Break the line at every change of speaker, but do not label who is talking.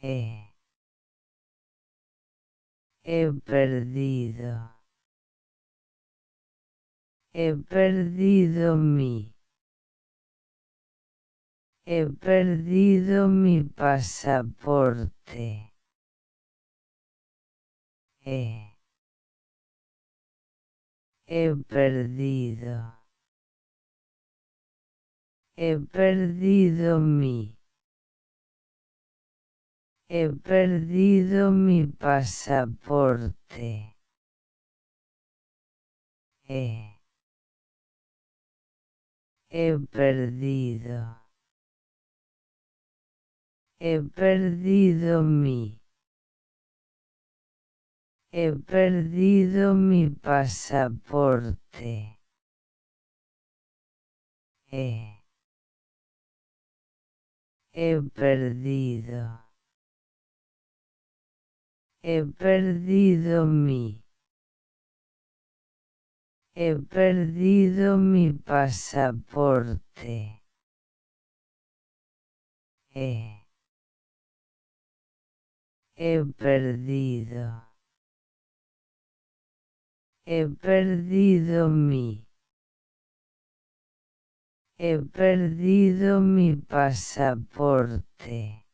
He perdido. He perdido mi. He perdido mi pasaporte. He perdido. He perdido mi. He perdido mi pasaporte. He perdido. He perdido mi. He perdido mi pasaporte. He perdido. He perdido mi. He perdido mi pasaporte. He perdido. He perdido mi. He perdido mi pasaporte.